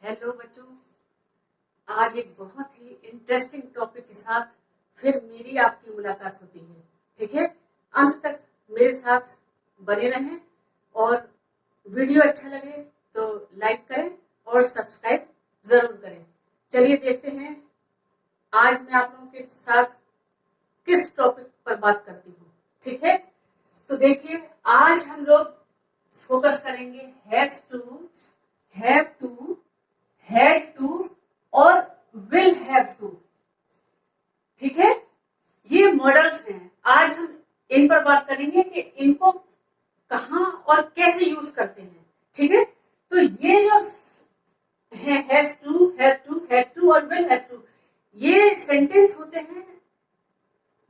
Hello बच्चों, आज एक बहुत ही इंटरेस्टिंग टॉपिक के साथ फिर मेरी आपकी मुलाकात होती है। ठीक है, अंत तक मेरे साथ बने रहें और वीडियो अच्छा लगे तो लाइक करें और सब्सक्राइब जरूर करें। चलिए देखते हैं आज मैं आप लोगों के साथ किस टॉपिक पर बात करती हूँ। ठीक है, तो देखिए आज हम लोग फोकस करेंगे has to, have to, had to और विल हैव टू। ठीक है, ये मॉडल्स हैं। आज हम इन पर बात करेंगे कि इनको कहां और कैसे यूज करते हैं। ठीक है, तो ये जो है has to, have to, had to और विल हैव टू, ये सेंटेंस होते हैं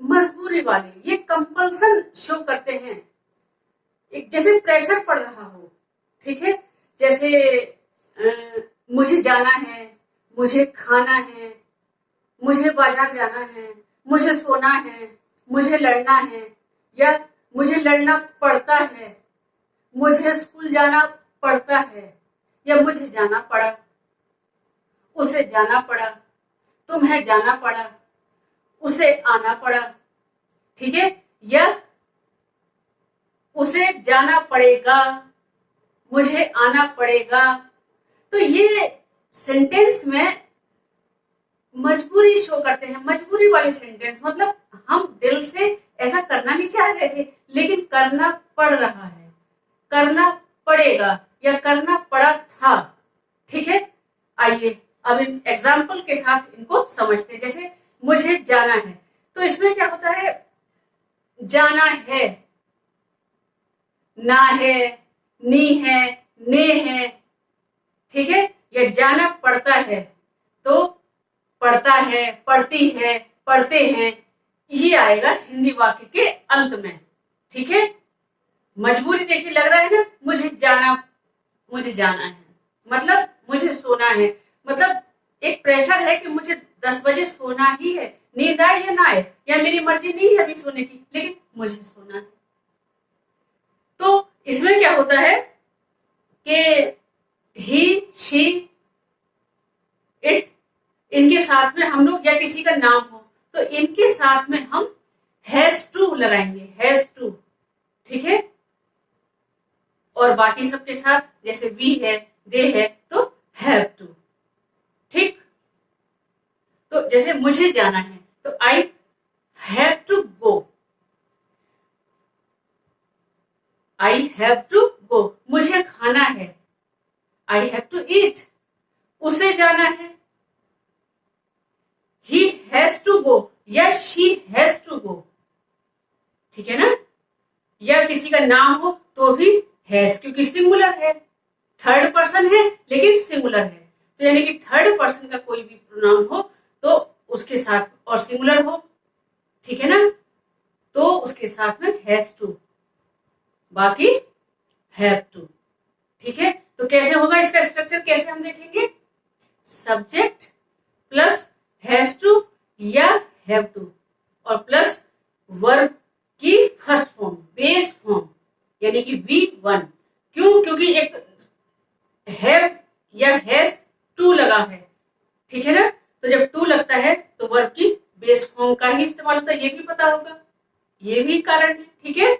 मजबूरी वाले। ये कंपल्सन शो करते हैं, एक जैसे प्रेशर पड़ रहा हो। ठीक है, जैसे मुझे जाना है, मुझे खाना है, मुझे बाजार जाना है, मुझे सोना है, मुझे लड़ना है, या मुझे लड़ना पड़ता है, मुझे स्कूल जाना पड़ता है, या मुझे जाना पड़ा, उसे जाना पड़ा, तुम्हें जाना पड़ा, उसे आना पड़ा। ठीक है, या उसे जाना पड़ेगा, मुझे आना पड़ेगा। तो ये सेंटेंस में मजबूरी शो करते हैं, मजबूरी वाले सेंटेंस। मतलब हम दिल से ऐसा करना नहीं चाह रहे थे लेकिन करना पड़ रहा है, करना पड़ेगा या करना पड़ा था। ठीक है, आइए अब इन एग्जाम्पल के साथ इनको समझते हैं। जैसे मुझे जाना है, तो इसमें क्या होता है, जाना है, ना है, नी है, ने है। ठीक है, या जाना पड़ता है तो पढ़ता है, पढ़ती है, पढ़ते हैं, ये आएगा हिंदी वाक्य के अंत में। ठीक है, मजबूरी देखिए लग रहा है ना, मुझे जाना है, मतलब मुझे सोना है, मतलब एक प्रेशर है कि मुझे 10 बजे सोना ही है, नींद आए या ना आए, या मेरी मर्जी नहीं है अभी सोने की, लेकिन मुझे सोना है। तो इसमें क्या होता है कि ही, शी, इट, इनके साथ में हम लोग, या किसी का नाम हो तो इनके साथ में हम हैज टू लगाएंगे, हैज टू। ठीक है, और बाकी सबके साथ जैसे वी है, दे है तो हैव टू। ठीक, तो जैसे मुझे जाना है तो I have to go, I have to go. मुझे खाना है, आई हैव टू ईट। उसे जाना है, he has to go या she has to go। ठीक है ना, या किसी का नाम हो तो भी has, क्योंकि सिंगुलर है, थर्ड पर्सन है लेकिन सिंगुलर है, तो यानी कि थर्ड पर्सन का कोई भी प्रोनाउन हो तो उसके साथ, और सिंगुलर हो, ठीक है ना, तो उसके साथ में has to, बाकी have to। ठीक है, तो कैसे होगा इसका स्ट्रक्चर, कैसे हम देखेंगे, सब्जेक्ट प्लस हैज टू या हैव टू और प्लस वर्ब की फर्स्ट फॉर्म, बेस फॉर्म, यानी कि V1। क्यों, क्योंकि एक हैव या हैज टू लगा है। ठीक है ना, तो जब टू लगता है तो वर्ब की बेस फॉर्म का ही इस्तेमाल होता है, ये भी पता होगा, ये भी कारण है। ठीक है,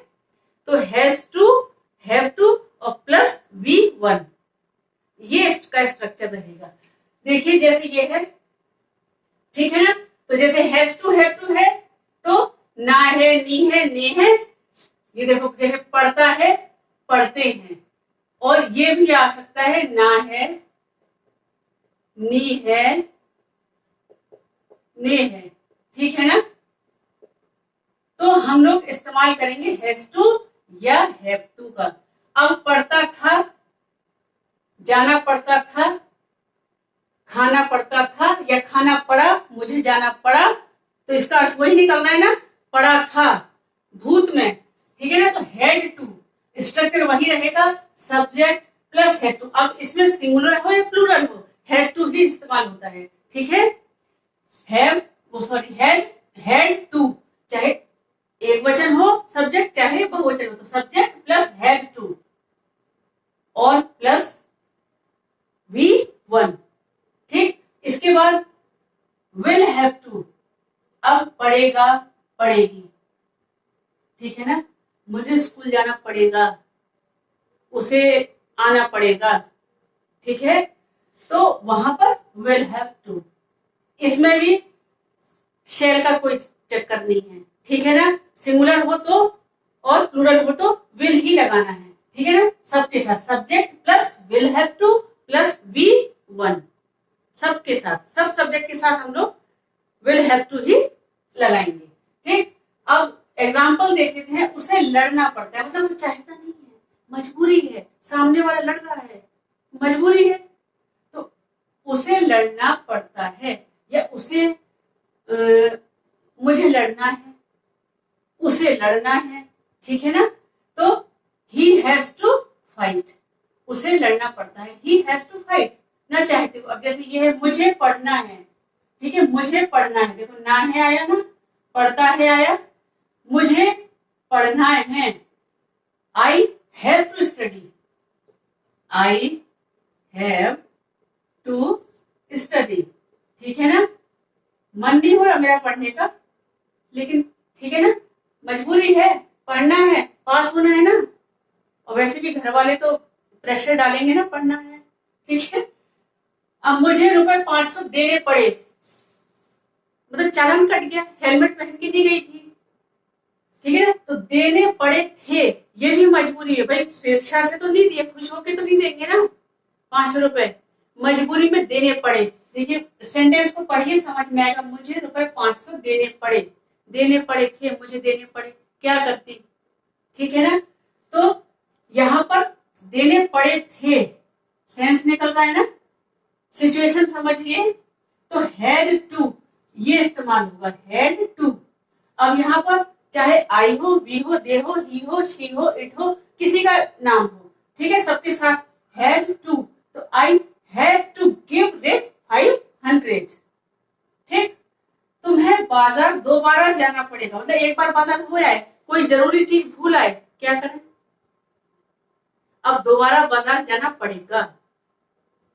तो हैज टू, हैव टू और प्लस V1, ये इसका स्ट्रक्चर रहेगा। देखिए जैसे ये है, ठीक है ना, तो जैसे हैज टू, हैव टू है तो ना है, नी है, ने है। ये देखो जैसे पढ़ता है, पढ़ते हैं, और ये भी आ सकता है ना है, नी है, ने है। ठीक है ना, तो हम लोग इस्तेमाल करेंगे हैज टू या हैव टू का। अब पढ़ता था, जाना पड़ता था, खाना पड़ता था या खाना पड़ा, मुझे जाना पड़ा, तो इसका अर्थ वही निकलना है ना, पड़ा था भूत में। ठीक है ना, तो हैड टू स्ट्रक्चर वही रहेगा, सब्जेक्ट प्लस हैड टू। अब इसमें सिंगुलर हो या प्लूरल हो, हैड टू ही इस्तेमाल होता है। ठीक है, हैव, हैड टू, चाहे एक वचन हो सब्जेक्ट, चाहे बहुवचन हो तो सब्जेक्ट प्लस हैड टू और प्लस V1। उसके बाद विल हैव टू, अब पढ़ेगा पढ़ेगी, ठीक है ना। मुझे स्कूल जाना पड़ेगा, उसे आना पड़ेगा, ठीक है। तो वहां पर विल हैव टू, इसमें भी शेल का कोई चक्कर नहीं है, ठीक है ना। सिंगुलर हो तो और प्लूरल हो तो विल ही लगाना है, ठीक है ना। सबके साथ subject plus will have to plus V one, सबके साथ, सब सब्जेक्ट के साथ हम लोग विल हैव टू ही लगाएंगे, ठीक। अब एग्जाम्पल देख लेते हैं। उसे लड़ना पड़ता है, मतलब वो चाहता नहीं है, मजबूरी है, सामने वाला लड़ रहा है, मजबूरी है, तो उसे लड़ना पड़ता है, या उसे मुझे लड़ना है, उसे लड़ना है, ठीक है ना। तो ही हैज टू फाइट, उसे लड़ना पड़ता है, ही हैज टू फाइट, ना चाहते हो। अब जैसे ये है मुझे पढ़ना है, ठीक है, मुझे पढ़ना है, देखो ना है आया ना, पढ़ता है आया, मुझे पढ़ना है, I have to study, I have to study, ठीक है ना। मन नहीं हो रहा मेरा पढ़ने का, लेकिन ठीक है ना, मजबूरी है, पढ़ना है, पास होना है ना। और वैसे भी घर वाले तो प्रेशर डालेंगे ना, पढ़ना है, ठीक है। अब मुझे ₹500 देने पड़े, मतलब चालान कट गया, हेलमेट पहन के दी गई थी, ठीक है ना। तो देने पड़े थे, ये भी मजबूरी है भाई, स्वेच्छा से तो नहीं दिए, खुश होके तो नहीं देंगे ना 500 रुपए, मजबूरी में देने पड़े। देखिए सेंटेंस को पढ़िए, समझ में आएगा। मुझे ₹500 देने पड़े, देने पड़े थे, मुझे देने पड़े, क्या करती, ठीक है ना। तो यहां पर देने पड़े थे, सेंस निकल रहा है ना, सिचुएशन समझिए। तो हैड टू ये इस्तेमाल होगा, हैड टू। अब यहाँ पर चाहे आई हो, वी हो, दे हो, ही हो, शी हो, इट हो, किसी का नाम हो, ठीक है, सबके साथ हैड टू। तो I had to give rate 500, ठीक। तुम्हें बाजार दोबारा जाना पड़ेगा, मतलब एक बार बाजार हो आए, कोई जरूरी चीज भूल आए, क्या करें, अब दोबारा बाजार जाना पड़ेगा,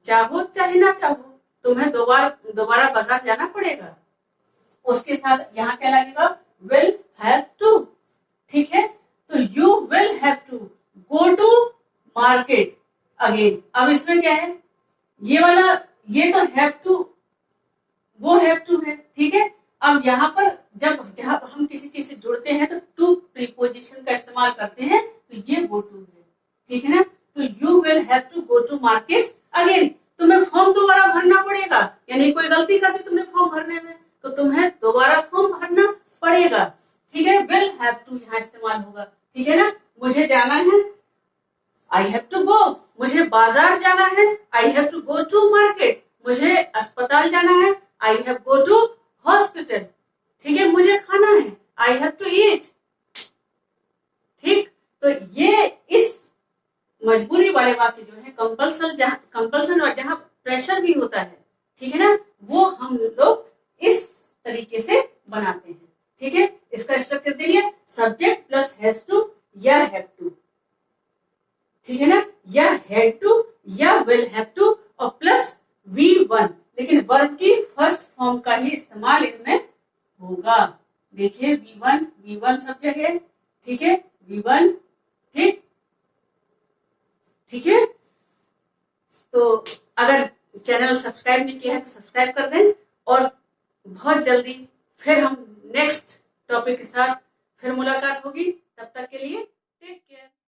चाहो चाहे ना चाहो, तुम्हें दोबारा बाजार जाना पड़ेगा। उसके साथ यहाँ क्या लगेगा, विल हैव टू, ठीक है। तो you will have to go to market again. अब इसमें क्या है, ये वाला, ये तो हैव टू, वो हैव टू है, ठीक है। अब यहाँ पर जब हम किसी चीज से जुड़ते हैं तो टू प्रीपोजिशन का इस्तेमाल करते हैं, तो ये गो टू है, ठीक है ना। तो you will have to go to market again, तुम्हें फॉर्म दोबारा भरना पड़ेगा, यानी कोई गलती कर दी तुमने फॉर्म भरने में, तो तुम्हें दोबारा फॉर्म भरना पड़ेगा, ठीक है। विल हैव टू यहाँ इस्तेमाल होगा, ठीक है ना। मुझे जाना है, आई हैव टू गो, मुझे बाजार जाना है, I have to go to market, मुझे अस्पताल जाना है, I have go to hospital, ठीक है। मुझे खाना है, आई हैव टू ईट, ठीक। तो ये इस मजबूरी वाले वाक्य जो है, कंपल्सन और जहां प्रेशर भी होता है, ठीक है ना, वो हम लोग इस तरीके से बनाते हैं, ठीक है। इसका स्ट्रक्चर देखिए, सब्जेक्ट प्लस हैज टू या हैव टू, ठीक है ना, या हैड टू या विल हैव टू और प्लस V1, लेकिन वर्ब की फर्स्ट फॉर्म का ही इस्तेमाल इनमें होगा। देखिए V1 सब जगह, ठीक है, V1, ठीक, ठीक है। तो अगर चैनल सब्सक्राइब नहीं किया है तो सब्सक्राइब कर दें, और बहुत जल्दी फिर हम नेक्स्ट टॉपिक के साथ फिर मुलाकात होगी। तब तक के लिए टेक केयर।